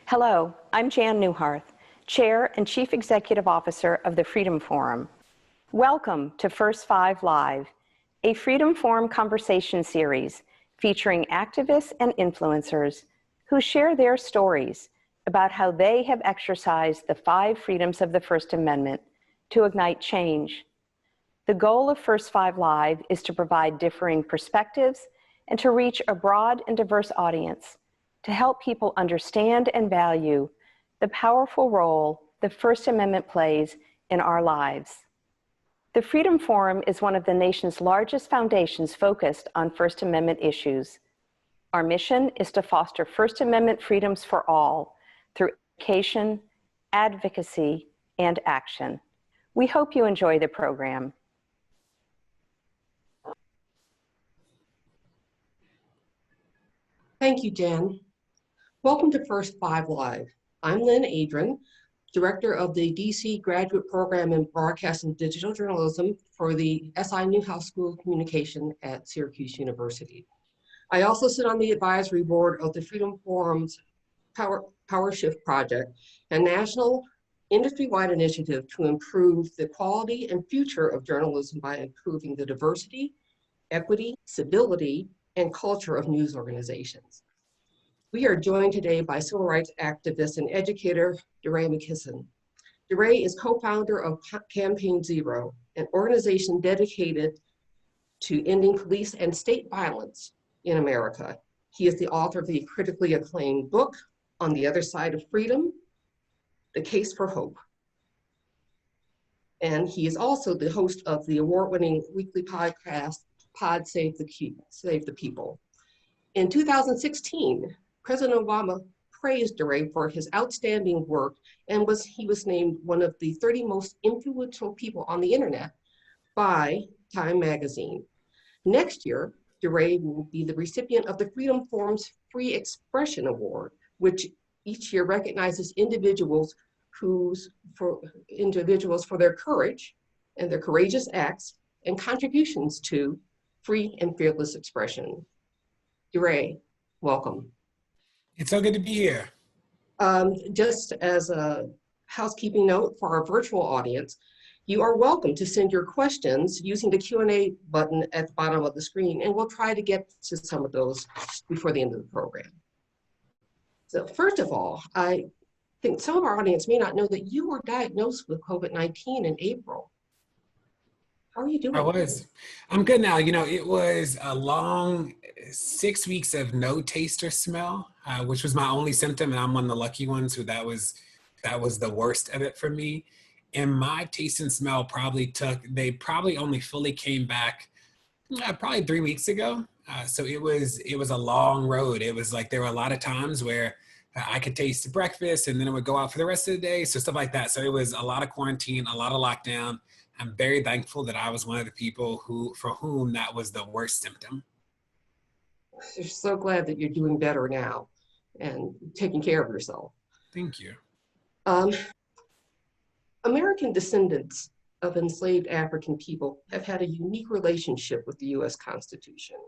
Hello, I'm Jan Newharth, Chair and Chief Executive Officer of the Freedom Forum. Welcome to First Five Live, a Freedom Forum conversation series featuring activists and influencers who share their stories about how they have exercised the 5 freedoms of the First Amendment to ignite change. The goal of First Five Live is to provide differing perspectives and to reach a broad and diverse audience to help people understand and value the powerful role the First Amendment plays in our lives. The Freedom Forum is one of the nation's largest foundations focused on First Amendment issues. Our mission is to foster First Amendment freedoms for all through education, advocacy, and action. We hope you enjoy the program. Thank you, Jan. Welcome to First Five Live. I'm Lynn Adrian, Director of the DC Graduate Program in Broadcast and Digital Journalism for the SI Newhouse School of Communication at Syracuse University. I also sit on the advisory board of the Freedom Forum's Power Shift Project, a national industry-wide initiative to improve the quality and future of journalism by improving the diversity, equity, civility, and culture of news organizations. We are joined today by civil rights activist and educator, DeRay Mckesson. DeRay is co-founder of Campaign Zero, an organization dedicated to ending police and state violence in America. He is the author of the critically acclaimed book, On the Other Side of Freedom, The Case for Hope. And he is also the host of the award-winning weekly podcast, Pod Save the People. In 2016, President Obama praised DeRay for his outstanding work and he was named one of the 30 most influential people on the internet by Time magazine. Next year, DeRay will be the recipient of the Freedom Forum's Free Expression Award, which each year recognizes individuals for their courage and their courageous acts and contributions to free and fearless expression. DeRay, welcome. It's so good to be here. Just as a housekeeping note for our virtual audience, you are welcome to send your questions using the Q&A button at the bottom of the screen, and we'll try to get to some of those before the end of the program. So first of all, I think some of our audience may not know that you were diagnosed with COVID-19 in April. How are you doing? I'm good now. You know, it was a long 6 weeks of no taste or smell, which was my only symptom. And I'm one of the lucky ones who that was the worst of it for me. And my taste and smell they probably only fully came back probably 3 weeks ago. So it was a long road. It was like there were a lot of times where I could taste breakfast and then it would go out for the rest of the day. So stuff like that. So it was a lot of quarantine, a lot of lockdown. I'm very thankful that I was one of the people for whom that was the worst symptom. I'm so glad that you're doing better now and taking care of yourself. Thank you. American descendants of enslaved African people have had a unique relationship with the U.S. Constitution,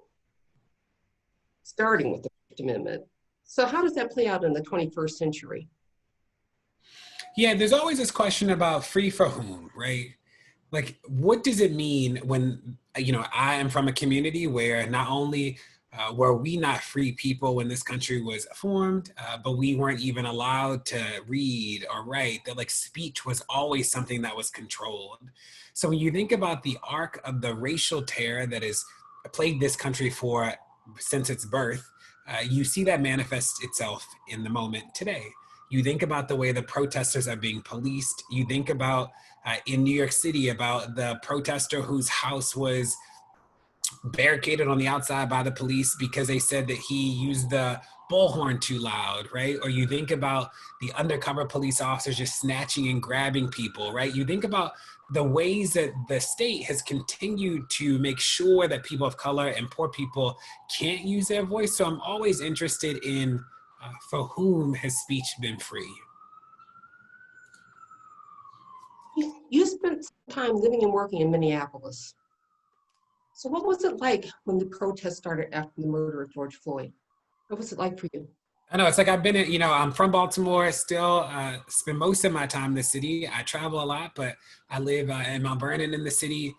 starting with the First Amendment. So how does that play out in the 21st century? Yeah, there's always this question about free for whom, right? Like, what does it mean when, I am from a community where not only were we not free people when this country was formed, but we weren't even allowed to read or write, that like speech was always something that was controlled. So when you think about the arc of the racial terror that has plagued this country since its birth, you see that manifest itself in the moment today. You think about the way the protesters are being policed. You think about in New York City about the protester whose house was barricaded on the outside by the police because they said that he used the bullhorn too loud, right? Or you think about the undercover police officers just snatching and grabbing people, right? You think about the ways that the state has continued to make sure that people of color and poor people can't use their voice. So I'm always interested in for whom has speech been free? You spent some time living and working in Minneapolis. So what was it like when the protests started after the murder of George Floyd? What was it like for you? I know it's like I've been in, I'm from Baltimore, still spend most of my time in the city. I travel a lot, but I live in Mount Vernon in the city,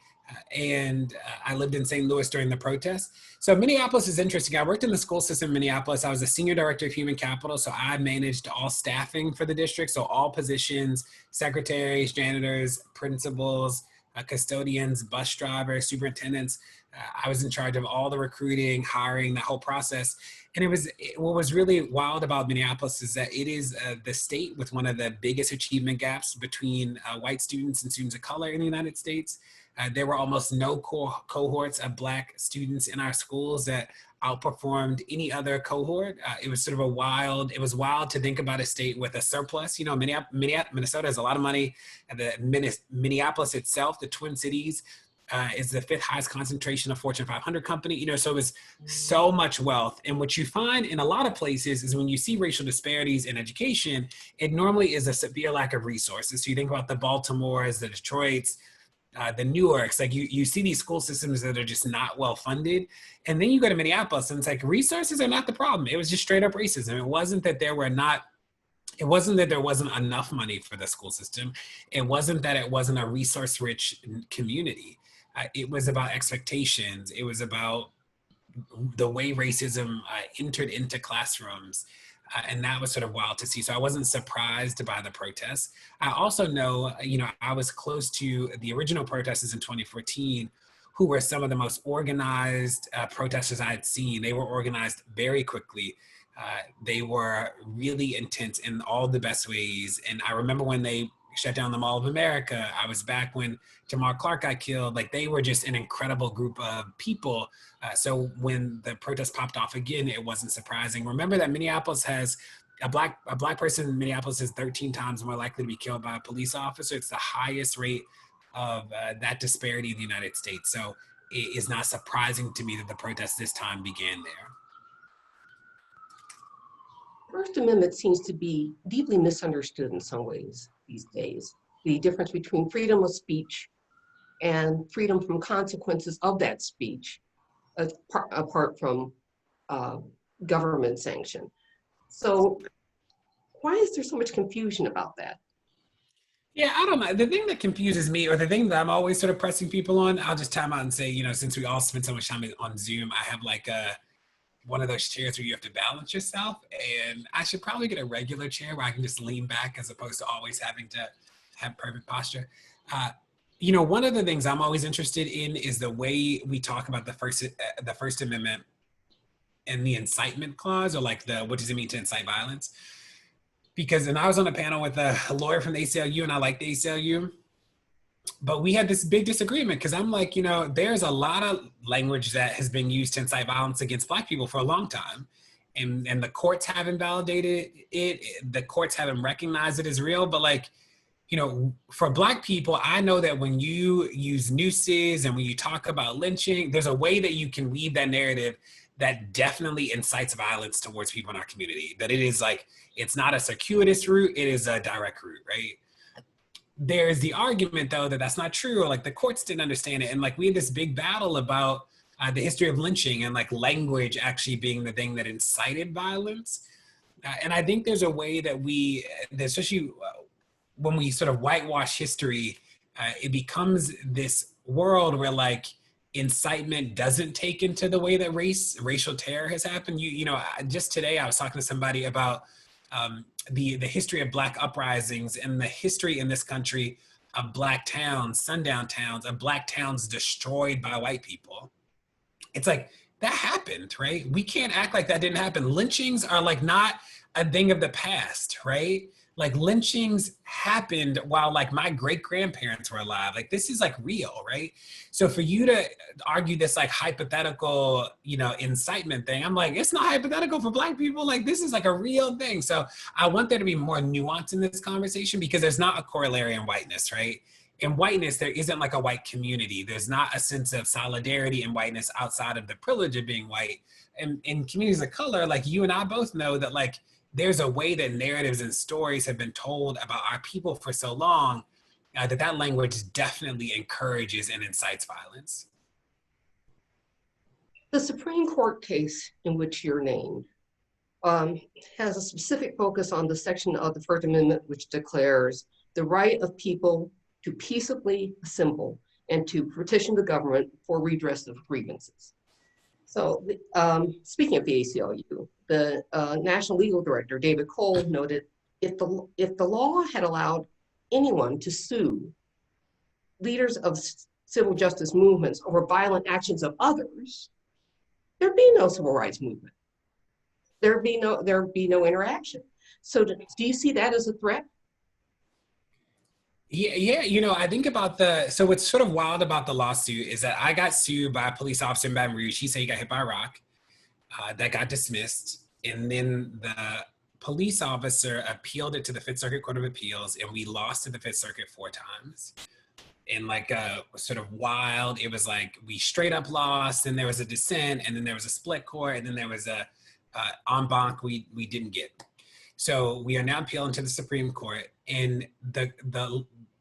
and I lived in St. Louis during the protests. So Minneapolis is interesting. I worked in the school system in Minneapolis. I was the senior director of human capital, so I managed all staffing for the district. So all positions, secretaries, janitors, principals, custodians, bus drivers, superintendents. I was in charge of all the recruiting, hiring, the whole process. And what was really wild about Minneapolis is that it is the state with one of the biggest achievement gaps between white students and students of color in the United States. There were almost no cohorts of Black students in our schools that outperformed any other cohort. It was sort of it was wild to think about a state with a surplus. Minnesota has a lot of money. Minneapolis itself, the Twin Cities, is the fifth highest concentration of Fortune 500 company, so it was so much wealth. And what you find in a lot of places is when you see racial disparities in education, it normally is a severe lack of resources. So you think about the Baltimores, the Detroits, the Newarks, like you see these school systems that are just not well funded. And then you go to Minneapolis and it's like resources are not the problem. It was just straight up racism. It wasn't that there wasn't enough money for the school system. It wasn't that it wasn't a resource rich community. It was about expectations. It was about the way racism entered into classrooms. And that was sort of wild to see. So I wasn't surprised by the protests. I also know, I was close to the original protesters in 2014, who were some of the most organized protesters I had seen. They were organized very quickly. They were really intense in all the best ways. And I remember when they shut down the Mall of America. I was back when Jamar Clark got killed. Like, they were just an incredible group of people. So when the protest popped off again, it wasn't surprising. Remember that Minneapolis has a black person in Minneapolis is 13 times more likely to be killed by a police officer. It's the highest rate of that disparity in the United States. So it is not surprising to me that the protests this time began there. First Amendment seems to be deeply misunderstood in some ways these days. The difference between freedom of speech and freedom from consequences of that speech, apart from government sanction. So why is there so much confusion about that? Yeah, I don't know. The thing that confuses me, or the thing that I'm always sort of pressing people on, I'll just time out and say, since we all spend so much time on Zoom, I have like one of those chairs where you have to balance yourself. And I should probably get a regular chair where I can just lean back as opposed to always having to have perfect posture. One of the things I'm always interested in is the way we talk about the First Amendment and the incitement clause, or like what does it mean to incite violence? Because, and I was on a panel with a lawyer from the ACLU, and I like the ACLU, but we had this big disagreement because I'm like, there's a lot of language that has been used to incite violence against Black people for a long time. And the courts haven't validated it. The courts haven't recognized it as real. But like, for Black people, I know that when you use nooses and when you talk about lynching, there's a way that you can weave that narrative that definitely incites violence towards people in our community. That it is like, it's not a circuitous route, it is a direct route, right? There's the argument, though, that that's not true, or like the courts didn't understand it. And like we had this big battle about the history of lynching and like language actually being the thing that incited violence. And I think there's a way that especially when we sort of whitewash history, it becomes this world where like incitement doesn't take into the way that racial terror has happened. Just today I was talking to somebody about the history of Black uprisings and the history in this country of Black towns, sundown towns, of Black towns destroyed by white people. It's like, that happened, right? We can't act like that didn't happen. Lynchings are like not a thing of the past, right? Like lynchings happened while like my great grandparents were alive. Like this is like real, right? So for you to argue this like hypothetical, incitement thing, I'm like, it's not hypothetical for Black people. Like this is like a real thing. So I want there to be more nuance in this conversation because there's not a corollary in whiteness, right? In whiteness, there isn't like a white community. There's not a sense of solidarity in whiteness outside of the privilege of being white. And in communities of color, like you and I both know that like, there's a way that narratives and stories have been told about our people for so long that language definitely encourages and incites violence. The Supreme Court case in which you're named has a specific focus on the section of the First Amendment which declares the right of people to peaceably assemble and to petition the government for redress of grievances. So speaking of the ACLU, the National Legal Director, David Cole, noted if the law had allowed anyone to sue leaders of civil justice movements over violent actions of others, there'd be no civil rights movement. There'd be no interaction. So do you see that as a threat? Yeah, I think about so what's sort of wild about the lawsuit is that I got sued by a police officer in Baton Rouge. He said he got hit by a rock. That got dismissed. And then the police officer appealed it to the Fifth Circuit Court of Appeals, and we lost to the Fifth Circuit 4 times. And like sort of wild, it was like we straight up lost, and there was a dissent, and then there was a split court, and then there was a en banc we didn't get. So we are now appealing to the Supreme Court, and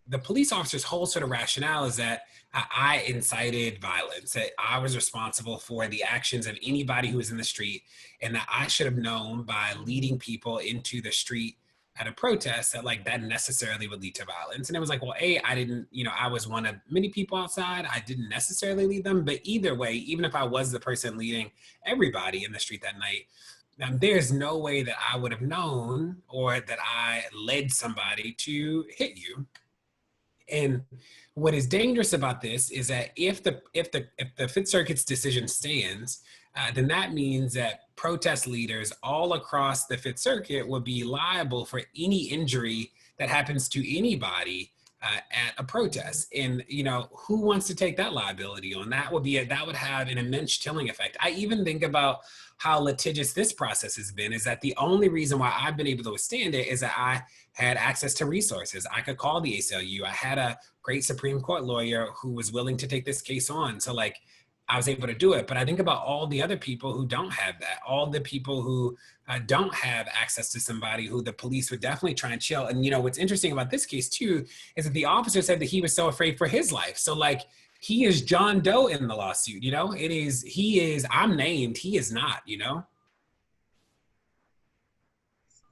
the police officer's whole sort of rationale is that I incited violence, that I was responsible for the actions of anybody who was in the street, and that I should have known by leading people into the street at a protest that necessarily would lead to violence. And it was like, well, I didn't, I was one of many people outside. I didn't necessarily lead them, but either way, even if I was the person leading everybody in the street that night, there's no way that I would have known or that I led somebody to hit you. And what is dangerous about this is that if the Fifth Circuit's decision stands, then that means that protest leaders all across the Fifth Circuit will be liable for any injury that happens to anybody at a protest. And who wants to take that liability on? That would have an immense chilling effect. I even think about how litigious this process has been, is that the only reason why I've been able to withstand it is that I had access to resources. I could call the ACLU. I had a great Supreme Court lawyer who was willing to take this case on. So I was able to do it. But I think about all the other people who don't have that, all the people who don't have access to somebody who the police would definitely try and chill. And what's interesting about this case too, is that the officer said that he was so afraid for his life. So he is John Doe in the lawsuit, I'm named, he is not,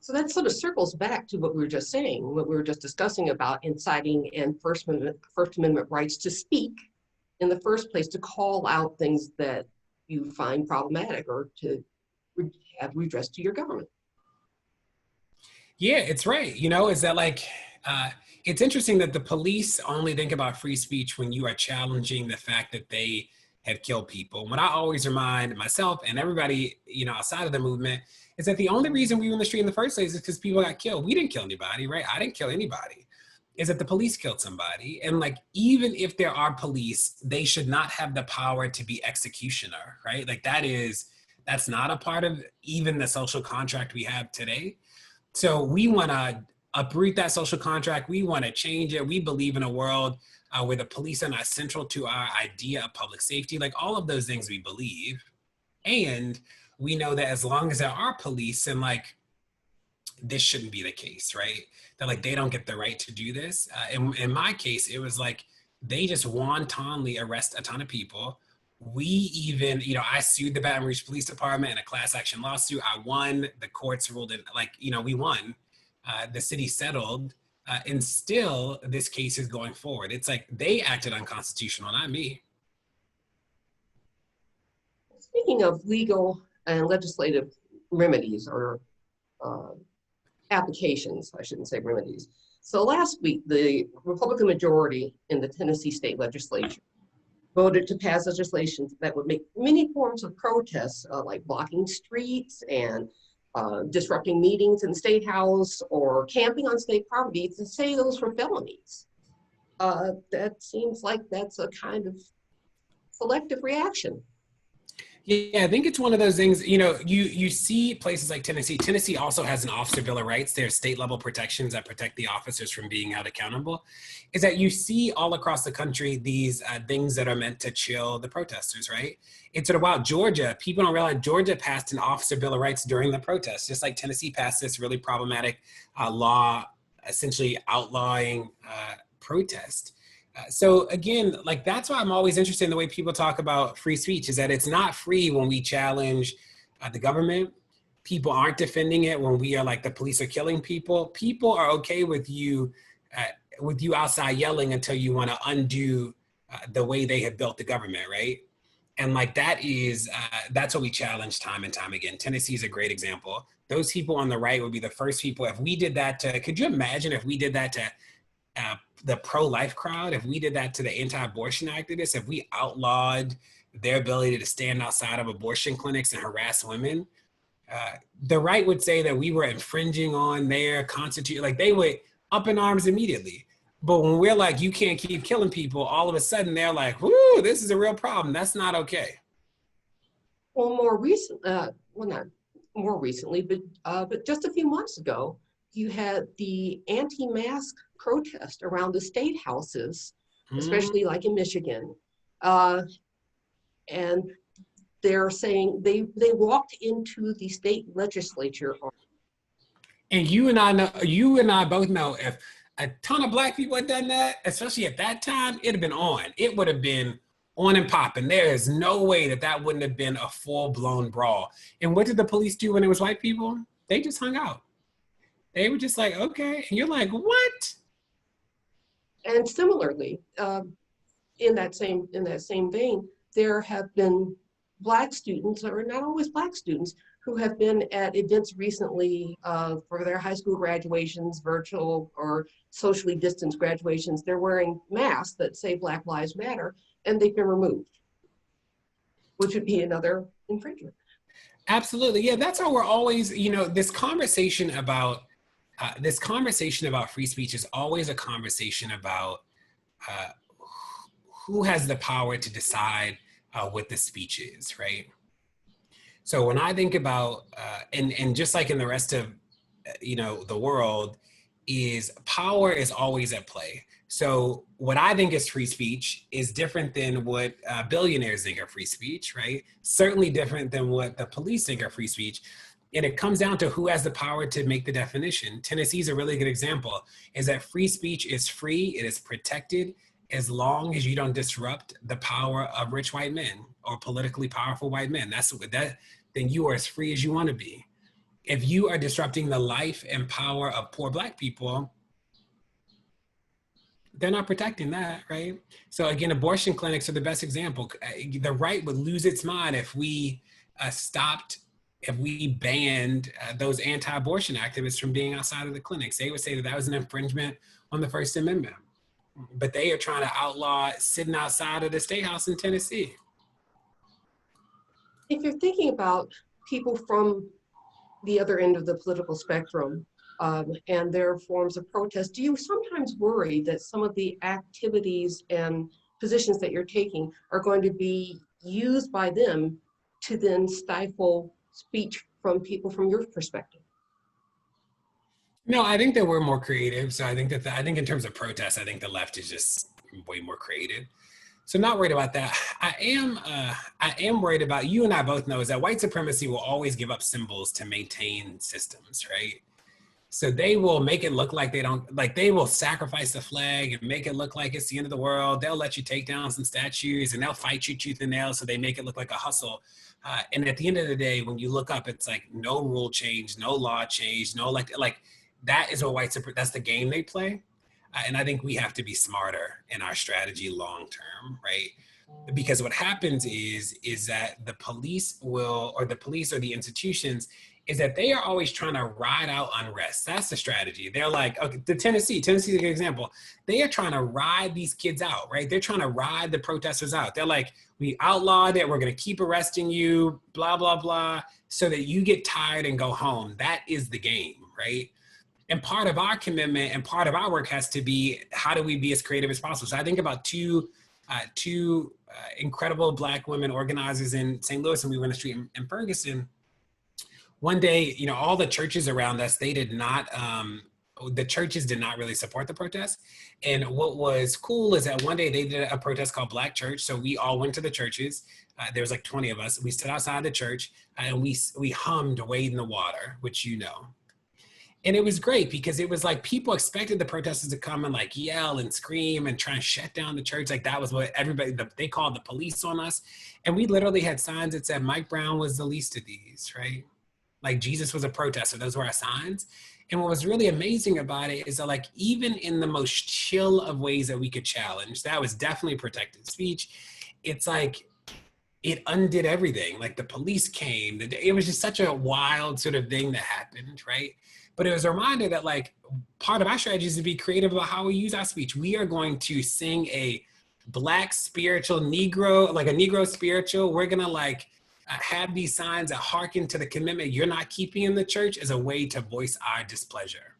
So that sort of circles back to what we were just saying, what we were just discussing about inciting and First Amendment rights to speak in the first place, to call out things that you find problematic or to have redress to your government. Yeah, it's right. Is that it's interesting that the police only think about free speech when you are challenging the fact that they have killed people. What I always remind myself and everybody, outside of the movement, is that the only reason we were in the street in the first place is because people got killed. We didn't kill anybody, right? I didn't kill anybody. Is that the police killed somebody. And even if there are police, they should not have the power to be executioner, right? That's not a part of even the social contract we have today. So we want to uproot that social contract. We want to change it. We believe in a world where the police are not central to our idea of public safety, all of those things we believe. And we know that as long as there are police, and this shouldn't be the case, right? That they don't get the right to do this. In my case, it was they just wantonly arrest a ton of people. We even, I sued the Baton Rouge Police Department in a class action lawsuit. I won. The courts ruled it, we won. The city settled, and still this case is going forward. It's they acted unconstitutional, not me. Speaking of legal and legislative remedies or applications, I shouldn't say remedies. So last week, the Republican majority in the Tennessee state legislature voted to pass legislation that would make many forms of protests, like blocking streets and disrupting meetings in the state house or camping on state property, to say those were felonies. That seems like that's a kind of selective reaction. Yeah, I think it's one of those things, you see places like Tennessee. Tennessee also has an Officer Bill of Rights. There's state level protections that protect the officers from being held accountable. Is that you see all across the country these things that are meant to chill the protesters, right? It's sort of wild. Georgia, people don't realize Georgia passed an Officer Bill of Rights during the protests, just like Tennessee passed this really problematic law essentially outlawing protest. So again, that's why I'm always interested in the way people talk about free speech, is that it's not free when we challenge the government. people aren't defending it, when we are like the police are killing people, people are okay with you outside yelling until you want to undo the way they have built the government, right? And like that's what we challenge time and time again. Tennessee is a great example. Those people on the right would be the first people. If we did that to, could you imagine if we did that to the pro-life crowd, if we did that to the anti-abortion activists, if we outlawed their ability to stand outside of abortion clinics and harass women, the right would say that we were infringing on their constitution. Like they would up in arms immediately. But when we're like, you can't keep killing people, all of a sudden they're like, whoo, this is a real problem. That's not okay. Well, not more recently, but just a few months ago, you had the anti-mask protest around the state houses, especially like in Michigan. And they're saying they walked into the state legislature. And you and I both know if a ton of Black people had done that, especially at that time, it'd have been on. It would have been on and popping. There is no way that wouldn't have been a full-blown brawl. And what did the police do when it was white people? They just hung out. They were just like, okay. And you're like, what? And similarly, in that same vein, there have been Black students, or not always Black students, who have been at events recently for their high school graduations, virtual or socially distanced graduations. They're wearing masks that say Black Lives Matter, and they've been removed, which would be another infringement. Absolutely. Yeah, that's how we're always, this conversation about free speech is always a conversation about who has the power to decide what the speech is, right? So when I think about, and just like in the rest of, the world, is power is always at play. So what I think is free speech is different than what billionaires think of free speech, right? Certainly different than what the police think of free speech. And it comes down to who has the power to make the definition. Tennessee is a really good example, is that free speech is free, it is protected, as long as you don't disrupt the power of rich white men or politically powerful white men. Then you are as free as you want to be. If you are disrupting the life and power of poor Black people, they're not protecting that, right? So again, abortion clinics are the best example. The right would lose its mind if we banned those anti-abortion activists from being outside of the clinics. They would say that was an infringement on the First Amendment. But they are trying to outlaw sitting outside of the State House in Tennessee. If you're thinking about people from the other end of the political spectrum and their forms of protest, do you sometimes worry that some of the activities and positions that you're taking are going to be used by them to then stifle speech from people from your perspective? No, I think that we're more creative. So I think in terms of protests, I think the left is just way more creative. So not worried about that. I am worried about, you and I both know, is that white supremacy will always give up symbols to maintain systems, right? So they will make it look like they will sacrifice the flag and make it look like it's the end of the world. They'll let you take down some statues and they'll fight you tooth and nail so they make it look like a hustle. And at the end of the day, when you look up, it's like no rule change, no law change, no like that is what that's the game they play. And I think we have to be smarter in our strategy long term, right? Because what happens is that the police or the institutions is that they are always trying to ride out unrest. That's the strategy. They're like, okay, Tennessee's a good example. They are trying to ride these kids out, right? They're trying to ride the protesters out. They're like, we outlawed it. We're going to keep arresting you, blah, blah, blah, so that you get tired and go home. That is the game, right? And part of our commitment and part of our work has to be, how do we be as creative as possible? So I think about two incredible Black women organizers in St. Louis, and we went on the street in Ferguson. One day, all the churches around us, the churches did not really support the protest. And what was cool is that one day they did a protest called Black Church. So we all went to the churches. There was like 20 of us. We stood outside the church and we hummed Wade in the Water, which And it was great because it was like people expected the protesters to come and like yell and scream and try and shut down the church. Like that was what they called the police on us. And we literally had signs that said Mike Brown was the least of these, right? Like Jesus was a protester. Those were our signs. And what was really amazing about it is that like, even in the most chill of ways that we could challenge, that was definitely protected speech. It's like, it undid everything. Like the police came, it was just such a wild sort of thing that happened, right? But it was a reminder that like, part of our strategy is to be creative about how we use our speech. We are going to sing a Black spiritual Negro, like a Negro spiritual. We're gonna like have these signs that hearken to the commitment you're not keeping in the church as a way to voice our displeasure.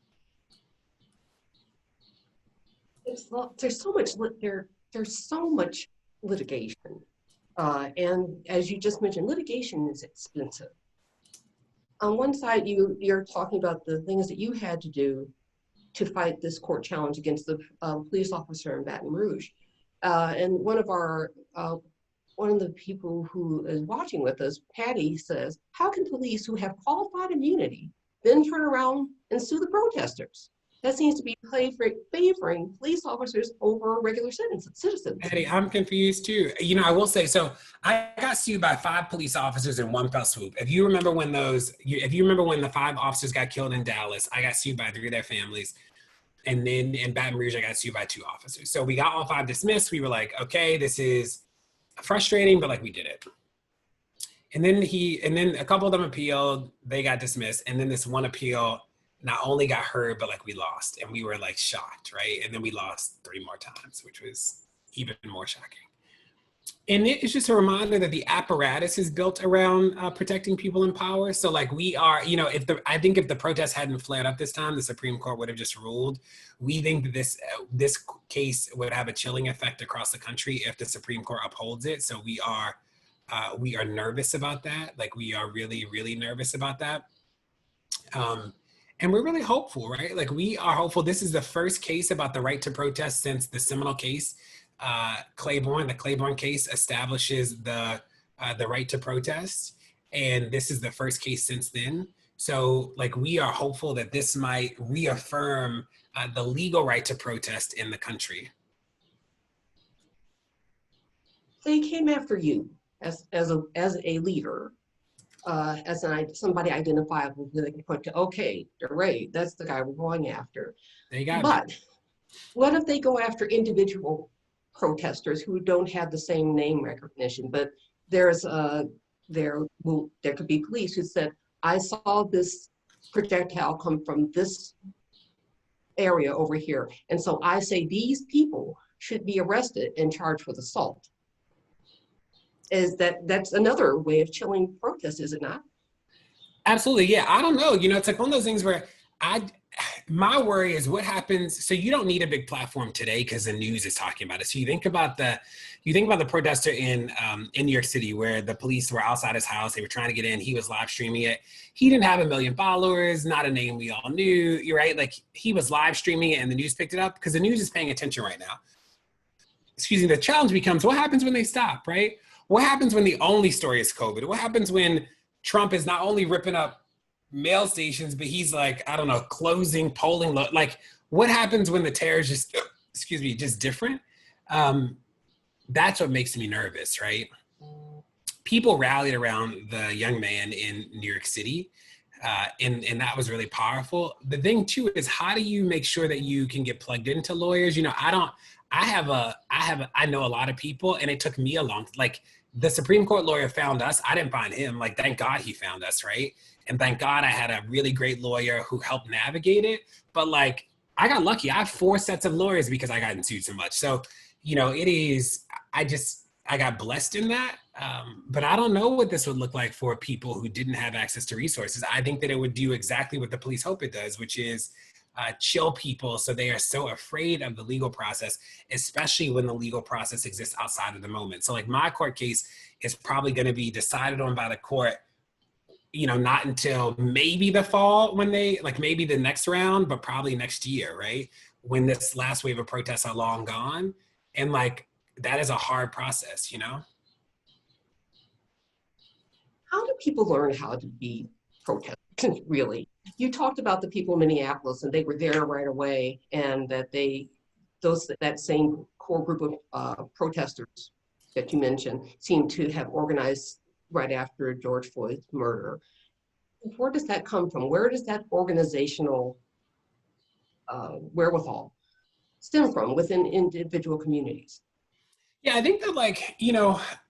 There's so much there's so much litigation, and as you just mentioned, litigation is expensive. On one side, you're talking about the things that you had to do to fight this court challenge against the police officer in Baton Rouge, and one of the people who is watching with us, Patty, says, "How can police who have qualified immunity then turn around and sue the protesters? That seems to be favoring police officers over regular citizens." Eddie, I'm confused too. You know, I will say, so I got sued by 5 police officers in one fell swoop. If you remember when the 5 officers got killed in Dallas, I got sued by 3 of their families. And then in Baton Rouge, I got sued by 2 officers. So we got all 5 dismissed. We were like, okay, this is frustrating, but like we did it. And then a couple of them appealed, they got dismissed. And then this one appeal not only got heard, but like we lost, and we were like shocked, right? And then we lost 3 more times, which was even more shocking. And it's just a reminder that the apparatus is built around protecting people in power. So like we are, you know, I think if the protests hadn't flared up this time, the Supreme Court would have just ruled. We think that this case would have a chilling effect across the country if the Supreme Court upholds it. So we are nervous about that. Like we are really, really nervous about that. And we're really hopeful, right? Like we are hopeful. This is the first case about the right to protest since the seminal case. The Claiborne case establishes the right to protest. And this is the first case since then. So like we are hopeful that this might reaffirm the legal right to protest in the country. They came after you as a leader, somebody identifiable who they can point to. Okay, DeRay, that's the guy we're going after. They got but me. What if they go after individual protesters who don't have the same name recognition? But there could be police who said, I saw this projectile come from this area over here, and so I say these people should be arrested and charged with assault. That's another way of chilling protests, is it not? Absolutely, yeah. I don't know. You know, it's like one of those things where my worry is what happens. So you don't need a big platform today because the news is talking about it. So you think about the protester in New York City where the police were outside his house. They were trying to get in. He was live streaming it. He didn't have 1 million followers, not a name we all knew. You're right. Like he was live streaming it and the news picked it up because the news is paying attention right now. Excuse me. The challenge becomes what happens when they stop, right? What happens when the only story is COVID? What happens when Trump is not only ripping up mail stations, but he's like, I don't know, closing polling. Like what happens when the terror is just, just different? That's what makes me nervous, right? People rallied around the young man in New York City. And that was really powerful. The thing too is how do you make sure that you can get plugged into lawyers? You know, I know a lot of people, and it took me like the Supreme Court lawyer found us. I didn't find him. Like, thank God he found us, right? And thank God I had a really great lawyer who helped navigate it. But like, I got lucky. I have 4 sets of lawyers because I got sued so much. So, you know, I got blessed in that. But I don't know what this would look like for people who didn't have access to resources. I think that it would do exactly what the police hope it does, which is chill people so they are so afraid of the legal process, especially when the legal process exists outside of the moment. So like my court case is probably going to be decided on by the court, you know, not until maybe the fall when maybe the next round, but probably next year, right? When this last wave of protests are long gone. And like, that is a hard process, you know? How do people learn how to be protesters, really? You talked about the people in Minneapolis, and they were there right away, and that that same core group of protesters that you mentioned seemed to have organized right after George Floyd's murder. Where does that come from? Where does that organizational wherewithal stem from within individual communities? Yeah, I think that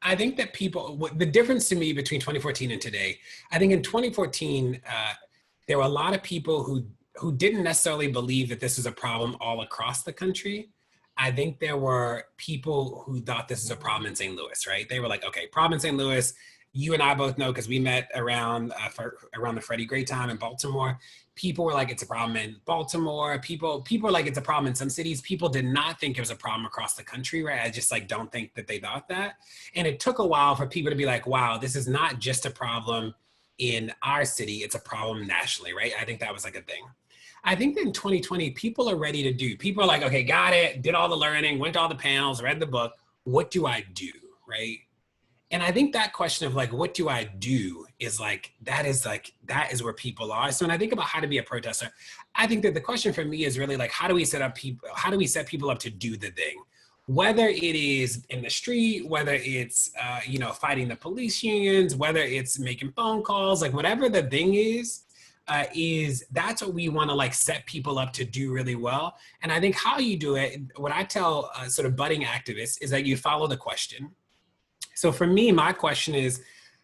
I think that the difference to me between 2014 and today, I think in 2014, there were a lot of people who didn't necessarily believe that this was a problem all across the country. I think there were people who thought this is a problem in St. Louis, right? They were like, okay, problem in St. Louis. You and I both know because we met around the Freddie Gray time in Baltimore. People were like, it's a problem in Baltimore. People were like, it's a problem in some cities. People did not think it was a problem across the country, right? I just don't think that they thought that. And it took a while for people to be like, wow, this is not just a problem in our city, it's a problem nationally, right? I think that was like a thing. I think that in 2020, people are ready to do. People are like, okay, got it, did all the learning, went to all the panels, read the book. What do I do, right? And I think that question of like, what do I do is that is where people are. So when I think about how to be a protester, I think that the question for me is really like, how do we set people up to do the thing? Whether it is in the street, whether it's, fighting the police unions, whether it's making phone calls, like whatever the thing is that's what we want to like set people up to do really well. And I think how you do it, what I tell sort of budding activists is that you follow the question. So for me, my question is,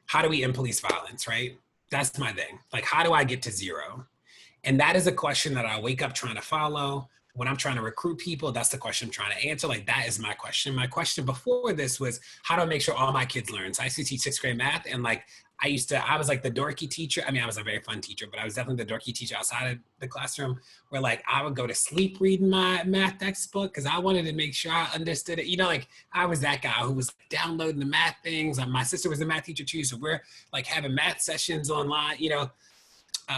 how do we end police violence, right? That's my thing. Like, how do I get to zero? And that is a question that I wake up trying to follow. When I'm trying to recruit people, that's the question I'm trying to answer. Like, that is my question. My question before this was, how do I make sure all my kids learn? So I used to teach 6th grade math, and like, I was like the dorky teacher. I mean, I was a very fun teacher, but I was definitely the dorky teacher outside of the classroom where like I would go to sleep reading my math textbook because I wanted to make sure I understood it. Like I was that guy who was downloading the math things. My sister was a math teacher too. So we're like having math sessions online,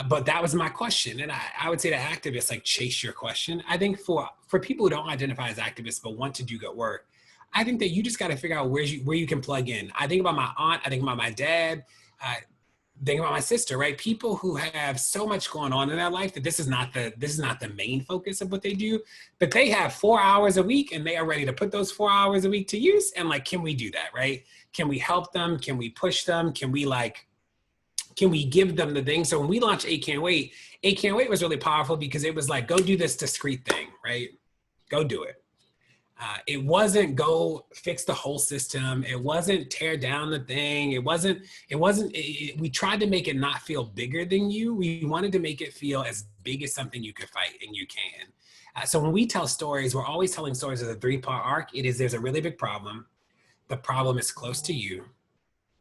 but that was my question. And I would say to activists, like chase your question. I think for people who don't identify as activists but want to do good work, I think that you just got to figure out where you can plug in. I think about my aunt, I think about my dad, think about my sister, right? People who have so much going on in their life that this is not the main focus of what they do, but they have 4 hours a week and they are ready to put those 4 hours a week to use. And like, can we do that, right? Can we help them? Can we push them? Can we give them the thing? So when we launched A Can't Wait was really powerful because it was like, go do this discrete thing, right? Go do it. It wasn't go fix the whole system. It wasn't tear down the thing. We tried to make it not feel bigger than you. We wanted to make it feel as big as something you could fight, and you can. So when we tell stories, we're always telling stories as a 3-part arc. There's a really big problem. The problem is close to you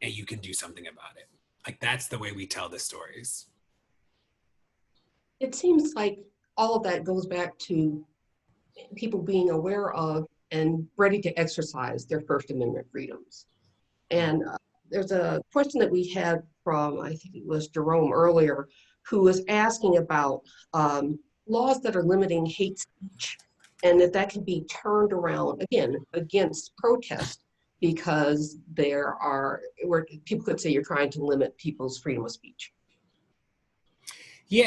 and you can do something about it. Like that's the way we tell the stories. It seems like all of that goes back to people being aware of and ready to exercise their First Amendment freedoms. And there's a question that we had from, I think it was Jerome earlier, who was asking about laws that are limiting hate speech and if that can be turned around, again, against protest because where people could say you're trying to limit people's freedom of speech. Yeah,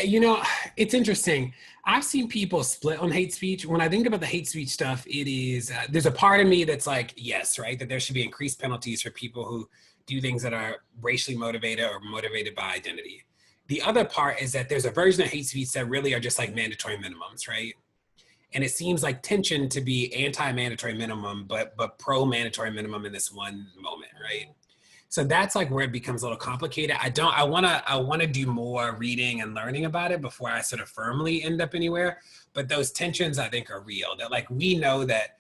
it's interesting. I've seen people split on hate speech. When I think about the hate speech stuff, it is, there's a part of me that's like, yes, right, that there should be increased penalties for people who do things that are racially motivated or motivated by identity. The other part is that there's a version of hate speech that really are just like mandatory minimums, right? And it seems like tension to be anti-mandatory minimum, but pro-mandatory minimum in this one moment, right? So that's like where it becomes a little complicated. I want to do more reading and learning about it before I sort of firmly end up anywhere. But those tensions I think are real. That like we know that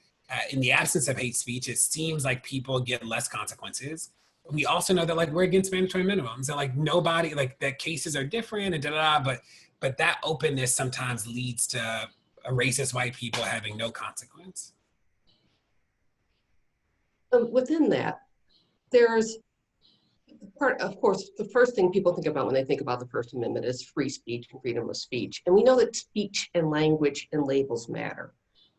in the absence of hate speech, it seems like people get less consequences. We also know that like we're against mandatory minimums. That like nobody, like that cases are different and but that openness sometimes leads to a racist white people having no consequence. Within that, there's of course, the first thing people think about when they think about the First Amendment is free speech and freedom of speech. And we know that speech and language and labels matter.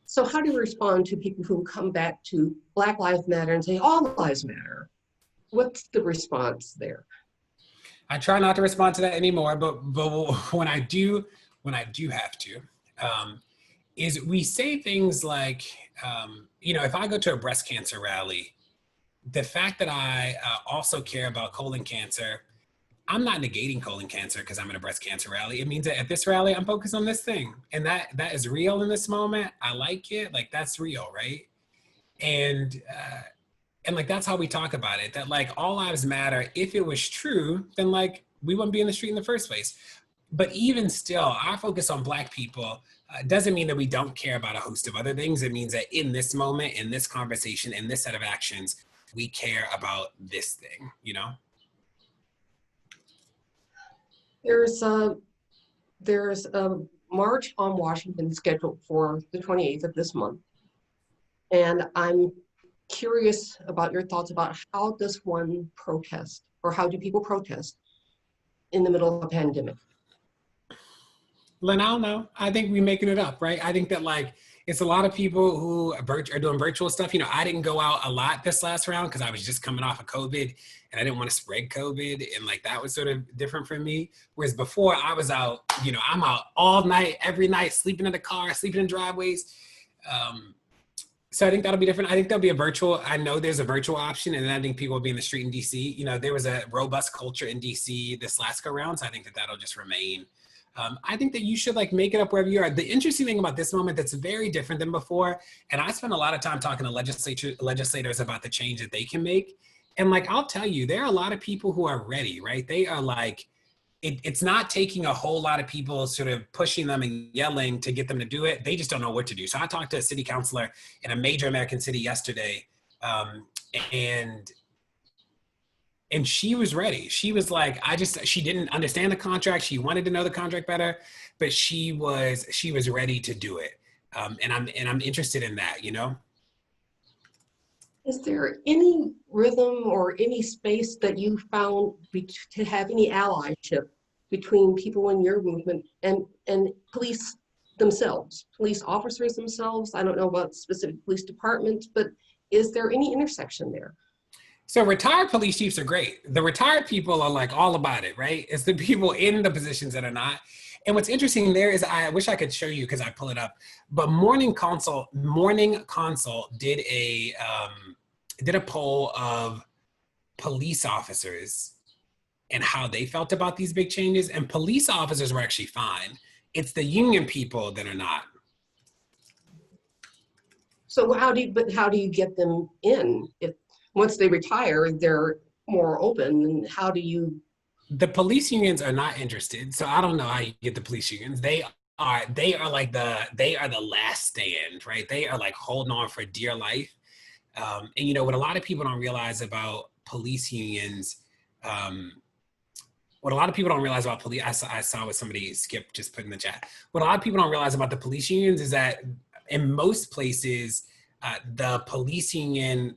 So how do you respond to people who come back to Black Lives Matter and say all lives matter? What's the response there? I try not to respond to that anymore, but when I do have to, is we say things like, if I go to a breast cancer rally, the fact that I also care about colon cancer I'm not negating colon cancer because I'm at a breast cancer rally. It means that at this rally, I'm focused on this thing. And that is real in this moment. I like it. Like, that's real, right? And like, that's how we talk about it, that like all lives matter. If it was true, then like we wouldn't be in the street in the first place. But even still, our focus on Black people doesn't mean that we don't care about a host of other things. It means that in this moment, in this conversation, in this set of actions, we care about this thing, you know? There's a march on Washington scheduled for the 28th of this month. And I'm curious about your thoughts about how does one protest, or how do people protest in the middle of a pandemic? Lynn, I don't know. I think we're making it up, right? I think that like it's a lot of people who are doing virtual stuff. You know, I didn't go out a lot this last round because I was just coming off of COVID and I didn't want to spread COVID. And like that was sort of different for me. Whereas before I was out, you know, I'm out all night, every night, sleeping in the car, sleeping in driveways. So I think that'll be different. I think there'll be a virtual, I know there's a virtual option, and I think people will be in the street in DC. You know, there was a robust culture in DC this last go round, so I think that that'll just remain. I think that you should like make it up wherever you are. The interesting thing about this moment that's very different than before, and I spend a lot of time talking to legislators about the change that they can make. And like, I'll tell you, there are a lot of people who are ready, right? They are like, it's not taking a whole lot of people sort of pushing them and yelling to get them to do it. They just don't know what to do. So I talked to a city councilor in a major American city yesterday, and she was ready. She was like, she didn't understand the contract. She wanted to know the contract better, but she was ready to do it. And I'm interested in that, you know? Is there any rhythm or any space that you found to have any allyship between people in your movement and police themselves, police officers themselves? I don't know about specific police departments, but is there any intersection there? So retired police chiefs are great. The retired people are like all about it, right? It's the people in the positions that are not. And what's interesting there is, I wish I could show you because I pull it up, but Morning Consult did a poll of police officers and how they felt about these big changes. And police officers were actually fine. It's the union people that are not. So how do you get them in? If once they retire, they're more open, and how do you? The police unions are not interested. So I don't know how you get the police unions. They are the last stand, right? They are like holding on for dear life. And you know, what a lot of people don't realize about police unions, what a lot of people don't realize about police, I saw what somebody, Skip, just put in the chat. What a lot of people don't realize about the police unions is that in most places, the police union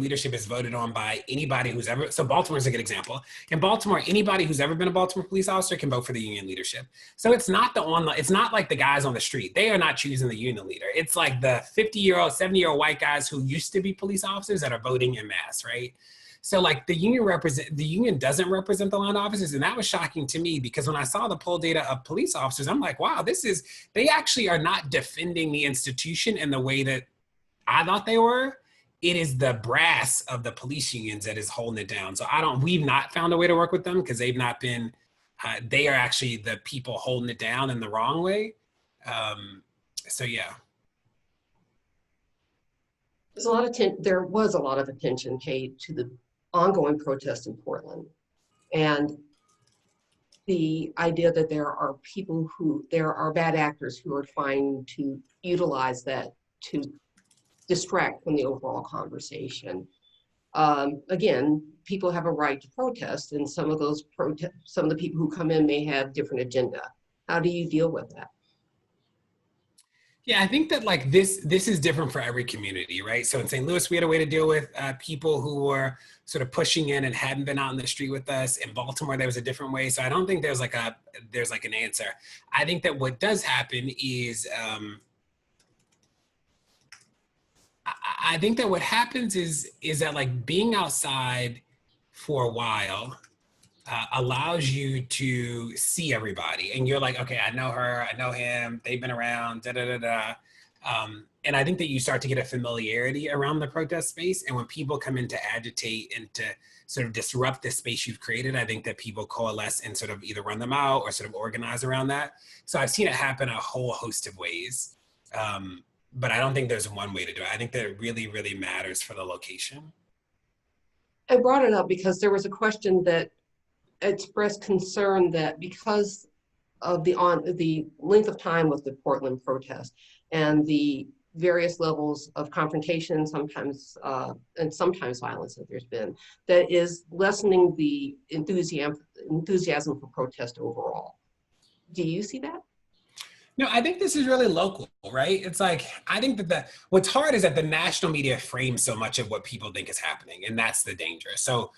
leadership is voted on by anybody who's ever, so Baltimore is a good example. In Baltimore, anybody who's ever been a Baltimore police officer can vote for the union leadership. So it's not it's not like the guys on the street. They are not choosing the union leader. It's like the 50-year-old, 70-year-old white guys who used to be police officers that are voting en masse, right? So like the union doesn't represent the line officers. And that was shocking to me, because when I saw the poll data of police officers, I'm like, wow, they actually are not defending the institution in the way that I thought they were. It is the brass of the police unions that is holding it down. So we've not found a way to work with them because they've not been, they are actually the people holding it down in the wrong way. So yeah. There was a lot of attention paid to the ongoing protests in Portland, and the idea that there are bad actors who are trying to utilize that to distract from the overall conversation. Again, people have a right to protest, and some of the people who come in may have different agenda. How do you deal with that? Yeah, I think that like this is different for every community, right? So in St. Louis, we had a way to deal with people who were sort of pushing in and hadn't been out in the street with us. In Baltimore, there was a different way. So I don't think there's like an answer. I think that what does happen is, I think that what happens is that like being outside for a while allows you to see everybody, and you're like, okay, I know her, I know him, they've been around, da da da da. And I think that you start to get a familiarity around the protest space. And when people come in to agitate and to sort of disrupt the space you've created, I think that people coalesce and sort of either run them out or sort of organize around that. So I've seen it happen a whole host of ways. But I don't think there's one way to do it. I think that it really, really matters for the location. I brought it up because there was a question that expressed concern that because of the length of time of the Portland protest and the various levels of confrontation, sometimes violence that there's been, that is lessening the enthusiasm for protest overall. Do you see that? No, I think this is really local, right? It's like, I think that what's hard is that the national media frames so much of what people think is happening, and that's the danger. So,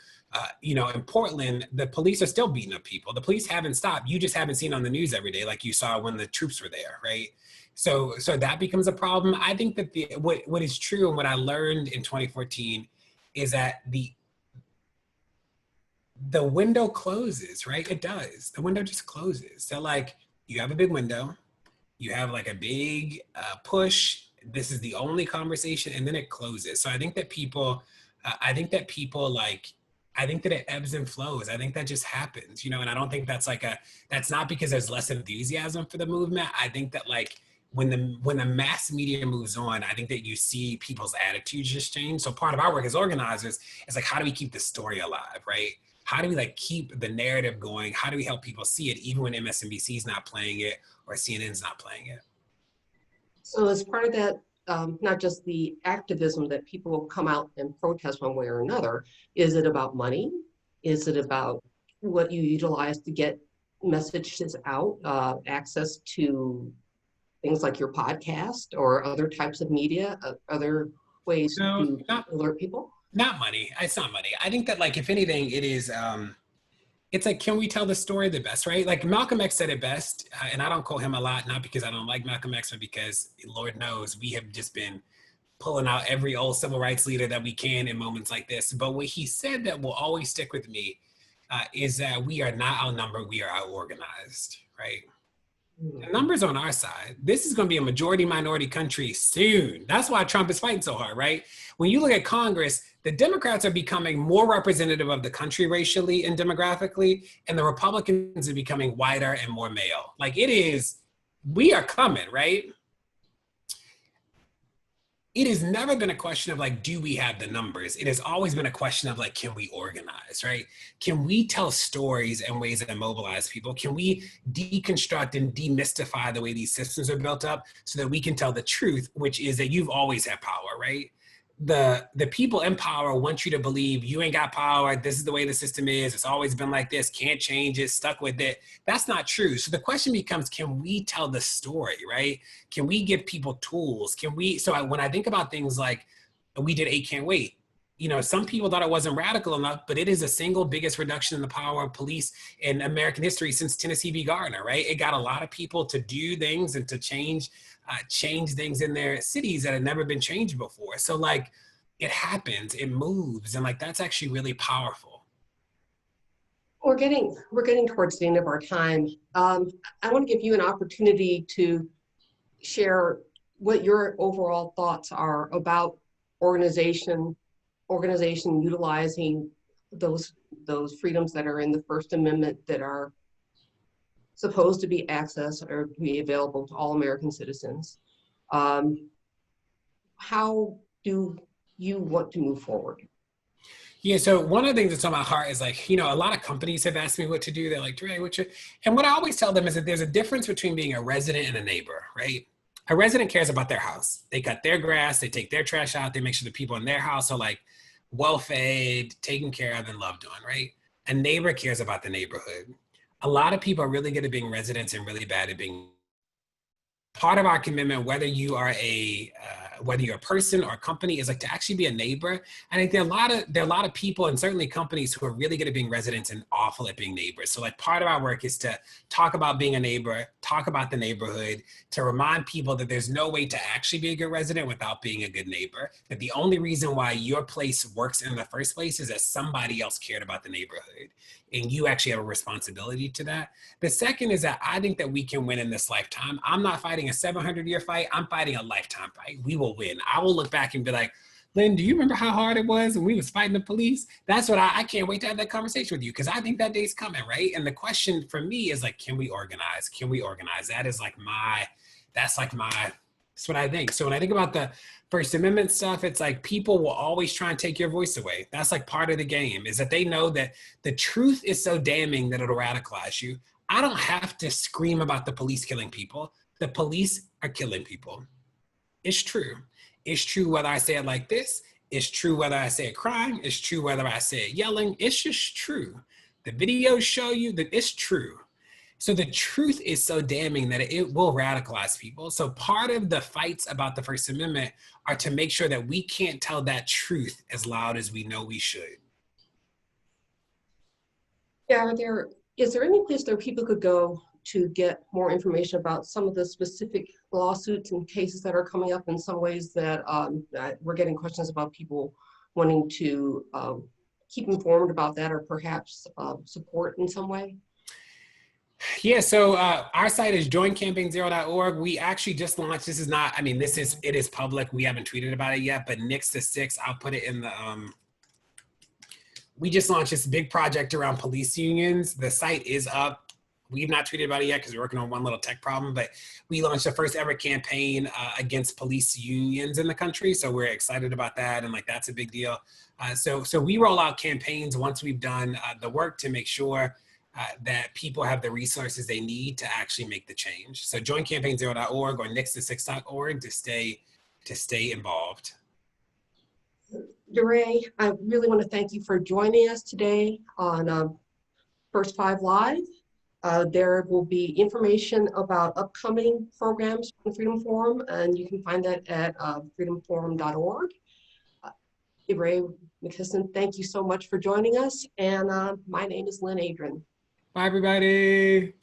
in Portland, the police are still beating up people. The police haven't stopped. You just haven't seen on the news every day like you saw when the troops were there, right? So that becomes a problem. I think that what is true and what I learned in 2014 is that the window closes, right? It does. The window just closes. So like, you have a big window. You have like a big push. This is the only conversation, and then it closes. So I think that people I think that it ebbs and flows. I think that just happens, and I don't think that's not because there's less enthusiasm for the movement. I think that like when the mass media moves on, I think that you see people's attitudes just change. So part of our work as organizers is like, how do we keep the story alive, right? How do we like keep the narrative going? How do we help people see it even when MSNBC is not playing it or CNN's not playing it? So as part of that, not just the activism that people will come out and protest one way or another, is it about money? Is it about what you utilize to get messages out, access to things like your podcast or other types of media, other ways to alert people? Not money. It's not money. I think that like, if anything, it is, it's like, can we tell the story the best, right? Like Malcolm X said it best, and I don't quote him a lot, not because I don't like Malcolm X, but because Lord knows we have just been pulling out every old civil rights leader that we can in moments like this. But what he said that will always stick with me is that we are not outnumbered, we are out-organized, right? The numbers on our side. This is going to be a majority minority country soon. That's why Trump is fighting so hard, right? When you look at Congress, the Democrats are becoming more representative of the country racially and demographically, and the Republicans are becoming whiter and more male. Like we are coming, right? It has never been a question of like, do we have the numbers? It has always been a question of like, can we organize, right? Can we tell stories and ways that mobilize people? Can we deconstruct and demystify the way these systems are built up so that we can tell the truth, which is that you've always had power, right? The people in power want you to believe you ain't got power. This is the way the system is. It's always been like this. Can't change it. Stuck with it. That's not true. So the question becomes, can we tell the story, right? Can we give people tools? When I think about things like we did 8 Can't Wait, some people thought it wasn't radical enough, but it is the single biggest reduction in the power of police in American history since Tennessee v. Gardner, right? It got a lot of people to do things and to change things in their cities that had never been changed before. So like, it happens, it moves, and like, that's actually really powerful. We're getting towards the end of our time. I want to give you an opportunity to share what your overall thoughts are about organization utilizing those freedoms that are in the First Amendment that are supposed to be accessed or to be available to all American citizens. How do you want to move forward? Yeah, so one of the things that's on my heart is like, a lot of companies have asked me what to do. They're like, DeRay, and what I always tell them is that there's a difference between being a resident and a neighbor, right? A resident cares about their house. They cut their grass, they take their trash out, they make sure the people in their house are like well-fed, taken care of, and loved on, right? A neighbor cares about the neighborhood. A lot of people are really good at being residents and really bad at being part of our commitment, whether you're a person or a company, is like to actually be a neighbor. And I think there are a lot of people and certainly companies who are really good at being residents and awful at being neighbors. So like, part of our work is to talk about being a neighbor, talk about the neighborhood, to remind people that there's no way to actually be a good resident without being a good neighbor. That the only reason why your place works in the first place is that somebody else cared about the neighborhood. and you actually have a responsibility to that. The second is that I think that we can win in this lifetime. I'm not fighting a 700-year fight. I'm fighting a lifetime fight. We will win. I will look back and be like, Lynn, do you remember how hard it was when we was fighting the police? That's what I can't wait to have that conversation with you, because I think that day's coming, right? And the question for me is like, can we organize? Can we organize? That's what I think. So when I think about the First Amendment stuff, it's like people will always try and take your voice away. That's like part of the game, is that they know that the truth is so damning that it'll radicalize you. I don't have to scream about the police killing people. The police are killing people. It's true. It's true whether I say it like this. It's true whether I say it crying. It's true whether I say it yelling. It's just true. The videos show you that it's true. So the truth is so damning that it will radicalize people. So part of the fights about the First Amendment are to make sure that we can't tell that truth as loud as we know we should. Yeah, is there any place where people could go to get more information about some of the specific lawsuits and cases that are coming up? In some ways that we're getting questions about people wanting to keep informed about that, or perhaps support in some way? Yeah, so our site is joincampaign0.org. We actually just launched, it is public. We haven't tweeted about it yet, but next to 6, I'll put it in the, we just launched this big project around police unions. The site is up. We've not tweeted about it yet because we're working on one little tech problem, but we launched the first ever campaign against police unions in the country. So we're excited about that. And like, that's a big deal. So we roll out campaigns once we've done the work to make sure that people have the resources they need to actually make the change. So joincampaign0.org or next-to-6.org to stay involved. DeRay, I really want to thank you for joining us today on First 5 Live. There will be information about upcoming programs from the Freedom Forum, and you can find that at freedomforum.org. DeRay Mckesson, thank you so much for joining us. And my name is Lynn Adrian. Bye, everybody.